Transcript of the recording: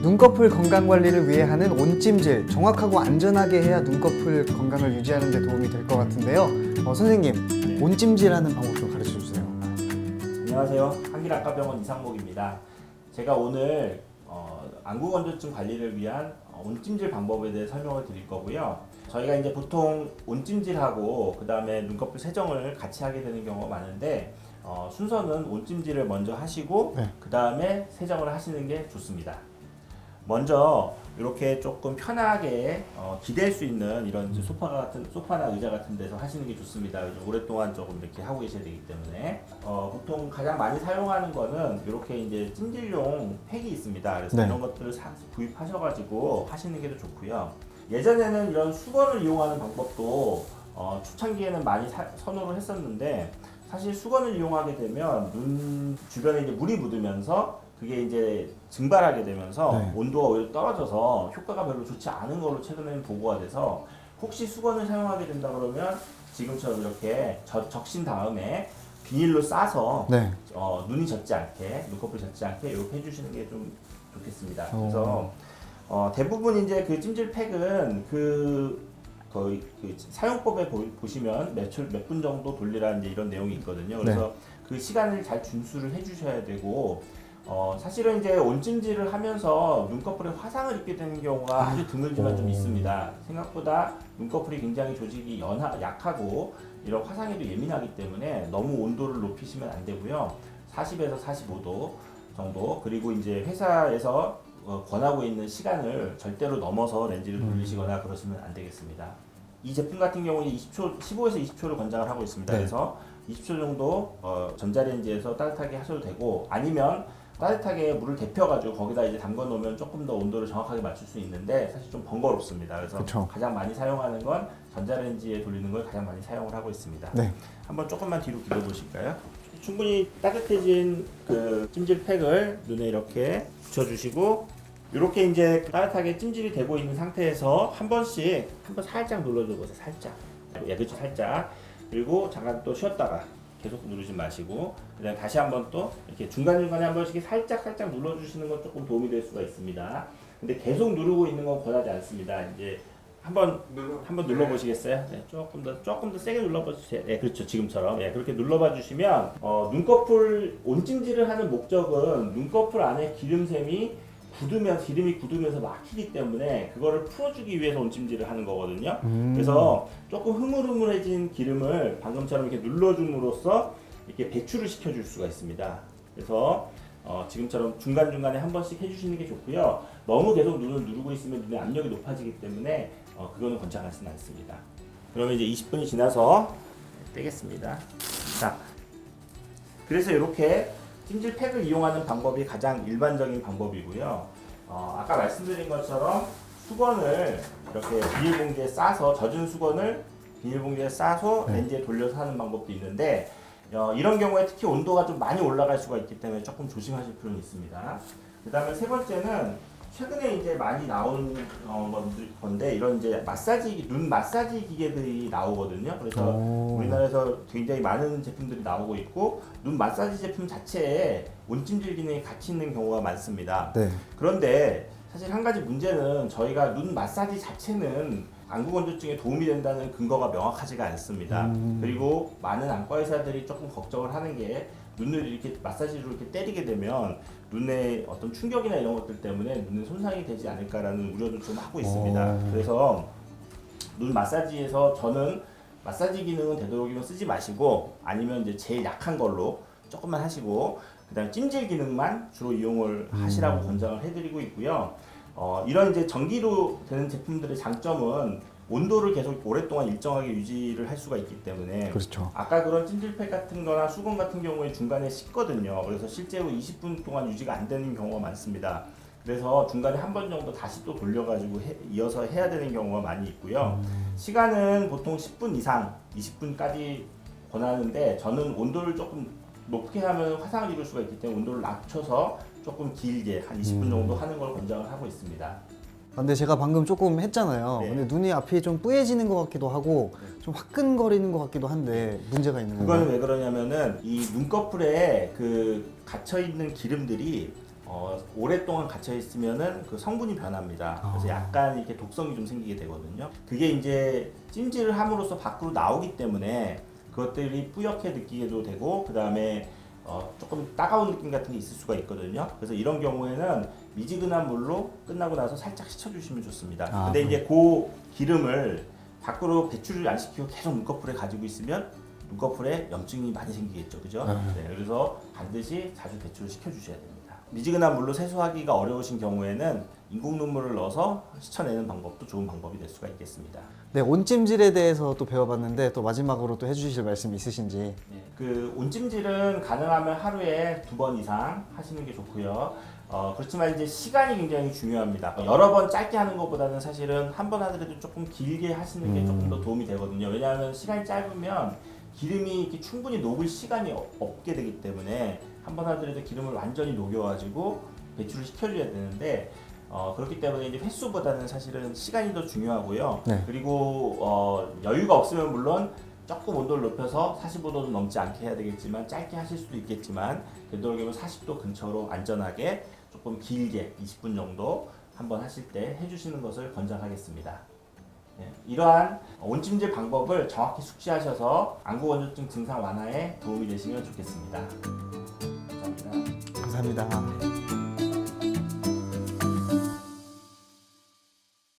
눈꺼풀 건강 관리를 위해 하는 온찜질, 정확하고 안전하게 해야 눈꺼풀 건강을 유지하는 데 도움이 될 것 같은데요. 선생님, 온찜질하는 방법 좀 가르쳐 주세요. 안녕하세요. 한길안과병원 이상목입니다. 제가 오늘 안구건조증 관리를 위한 온찜질 방법에 대해 설명을 드릴 거고요. 저희가 이제 보통 온찜질하고 그 다음에 눈꺼풀 세정을 같이 하게 되는 경우가 많은데 순서는 온찜질을 먼저 하시고 그 다음에 세정을 하시는 게 좋습니다. 먼저 이렇게 조금 편하게 기댈 수 있는 이런 소파나 의자 같은 데서 하시는 게 좋습니다. 오랫동안 조금 이렇게 하고 계셔야 되기 때문에 보통 가장 많이 사용하는 거는 이렇게 이제 찜질용 팩이 있습니다. 그래서 이런 것들을 구입하셔가지고 하시는 게 더 좋고요. 예전에는 이런 수건을 이용하는 방법도 초창기에는 많이 선호를 했었는데, 사실 수건을 이용하게 되면 눈 주변에 이제 물이 묻으면서 그게 이제 증발하게 되면서 온도가 오히려 떨어져서 효과가 별로 좋지 않은 걸로 최근에는 보고가 돼서, 혹시 수건을 사용하게 된다 그러면 지금처럼 이렇게 적신 다음에 비닐로 싸서 눈이 젖지 않게, 눈꺼풀 젖지 않게 이렇게 해주시는 게 좀 좋겠습니다. 그래서 대부분 이제 그 찜질팩은 거의 그 사용법에 보시면 몇 분 정도 돌리라 이제 이런 내용이 있거든요. 그래서 그 시간을 잘 준수를 해주셔야 되고, 사실은 이제 온찜질을 하면서 눈꺼풀에 화상을 입게 되는 경우가 아주 드물지만 좀 있습니다. 생각보다 눈꺼풀이 굉장히 조직이 약하고 이런 화상에도 예민하기 때문에 너무 온도를 높이시면 안 되고요. 40에서 45도 정도, 그리고 이제 회사에서 권하고 있는 시간을 절대로 넘어서 렌즈를 돌리시거나 그러시면 안 되겠습니다. 이 제품 같은 경우는 15에서 20초를 권장을 하고 있습니다. 그래서 20초 정도 전자레인지에서 따뜻하게 하셔도 되고, 아니면 따뜻하게 물을 데펴가지고 거기다 이제 담궈 놓으면 조금 더 온도를 정확하게 맞출 수 있는데 사실 좀 번거롭습니다. 그래서 가장 많이 사용하는 건 전자레인지에 돌리는 걸 가장 많이 사용을 하고 있습니다. 한번 조금만 뒤로 기대 보실까요? 충분히 따뜻해진 그 찜질팩을 눈에 이렇게 붙여주시고, 이렇게 이제 따뜻하게 찜질이 되고 있는 상태에서 한번 살짝 눌러줘 보세요. 살짝. 그렇죠, 살짝. 그리고 잠깐 또 쉬었다가 계속 누르지 마시고, 그다음에 다시 한번 또 이렇게 중간중간에 한 번씩 살짝 눌러주시는 건 조금 도움이 될 수가 있습니다. 근데 계속 누르고 있는 건 권하지 않습니다. 이제 한번 눌러보시겠어요? 네, 조금 더 세게 눌러봐주세요. 네, 그렇죠, 지금처럼. 그렇게 눌러봐 주시면 눈꺼풀 온찜질을 하는 목적은 눈꺼풀 안에 기름이 굳으면서 막히기 때문에 그거를 풀어주기 위해서 온찜질을 하는 거거든요. 그래서 조금 흐물흐물해진 기름을 방금처럼 이렇게 눌러줌으로써 이렇게 배출을 시켜줄 수가 있습니다. 그래서 지금처럼 중간중간에 한 번씩 해주시는 게 좋고요. 너무 계속 눈을 누르고 있으면 눈의 압력이 높아지기 때문에 그거는 권장하지는 않습니다. 그러면 이제 20분이 지나서 떼겠습니다. 자, 그래서 이렇게 찜질팩을 이용하는 방법이 가장 일반적인 방법이고요. 아까 말씀드린 것처럼 수건을 이렇게 비닐봉지에 싸서, 젖은 수건을 비닐봉지에 싸서 렌즈에 돌려서 하는 방법도 있는데, 이런 경우에 특히 온도가 좀 많이 올라갈 수가 있기 때문에 조금 조심하실 필요는 있습니다. 그 다음에 세 번째는 최근에 이제 많이 나오는 건데, 이런 이제 눈 마사지 기계들이 나오거든요. 그래서 우리나라에서 굉장히 많은 제품들이 나오고 있고, 눈 마사지 제품 자체에 온찜질 기능이 같이 있는 경우가 많습니다. 그런데 사실 한 가지 문제는, 저희가 눈 마사지 자체는 안구건조증에 도움이 된다는 근거가 명확하지가 않습니다. 그리고 많은 안과 의사들이 조금 걱정을 하는 게, 눈을 이렇게 마사지로 이렇게 때리게 되면 눈에 어떤 충격이나 이런 것들 때문에 눈에 손상이 되지 않을까라는 우려를 좀 하고 있습니다. 그래서 눈 마사지에서 저는 마사지 기능은 되도록이면 쓰지 마시고, 아니면 이제 제일 약한 걸로 조금만 하시고, 그다음에 찜질 기능만 주로 이용을 하시라고 권장을 해드리고 있고요. 이런 이제 전기로 되는 제품들의 장점은 온도를 계속 오랫동안 일정하게 유지를 할 수가 있기 때문에, 아까 그런 찜질팩 같은 거나 수건 같은 경우에 중간에 식거든요. 그래서 실제로 20분 동안 유지가 안 되는 경우가 많습니다. 그래서 중간에 한 번 정도 다시 또 돌려가지고 이어서 해야 되는 경우가 많이 있고요. 시간은 보통 10분 이상, 20분까지 권하는데, 저는 온도를 조금 높게 하면 화상을 입을 수가 있기 때문에 온도를 낮춰서 조금 길게 한 20분 정도 하는 걸 권장을 하고 있습니다. 근데 제가 방금 조금 했잖아요. 근데 눈이 앞이 좀 뿌얘지는 것 같기도 하고 좀 화끈거리는 것 같기도 한데 문제가 있는 건가요? 그거는 왜 그러냐면은 이 눈꺼풀에 그 갇혀 있는 기름들이 오랫동안 갇혀 있으면은 그 성분이 변합니다. 그래서 아. 약간 이렇게 독성이 좀 생기게 되거든요. 그게 이제 찜질을 함으로써 밖으로 나오기 때문에 그것들이 뿌옇게 느끼게도 되고 그 다음에 조금 따가운 느낌 같은 게 있을 수가 있거든요. 그래서 이런 경우에는 미지근한 물로 끝나고 나서 살짝 식혀주시면 좋습니다. 아, 근데 이제 그 기름을 밖으로 배출을 안 시키고 계속 눈꺼풀에 가지고 있으면 눈꺼풀에 염증이 많이 생기겠죠, 그죠? 네, 그래서 반드시 자주 배출을 시켜주셔야 됩니다. 미지근한 물로 세수하기가 어려우신 경우에는 인공 눈물을 넣어서 씻어내는 방법도 좋은 방법이 될 수가 있겠습니다. 네, 온찜질에 대해서 또 배워봤는데 또 마지막으로 또 해주실 말씀 있으신지. 그 온찜질은 가능하면 하루에 2번 이상 하시는 게 좋고요. 그렇지만 이제 시간이 굉장히 중요합니다. 여러 번 짧게 하는 것보다는 사실은 한 번 하더라도 조금 길게 하시는 게 조금 더 도움이 되거든요. 왜냐하면 시간이 짧으면 기름이 이렇게 충분히 녹을 시간이 없게 되기 때문에 한 번 하더라도 기름을 완전히 녹여가지고 배출을 시켜줘야 되는데 그렇기 때문에 이제 횟수보다는 사실은 시간이 더 중요하고요. 네. 그리고 여유가 없으면 물론 조금 온도를 높여서 45도도 넘지 않게 해야 되겠지만 짧게 하실 수도 있겠지만 되도록이면 40도 근처로 안전하게 조금 길게 20분 정도 한번 하실 때 해주시는 것을 권장하겠습니다. 네, 이러한 온찜질 방법을 정확히 숙지하셔서 안구건조증 증상 완화에 도움이 되시면 좋겠습니다. 감사합니다. 감사합니다.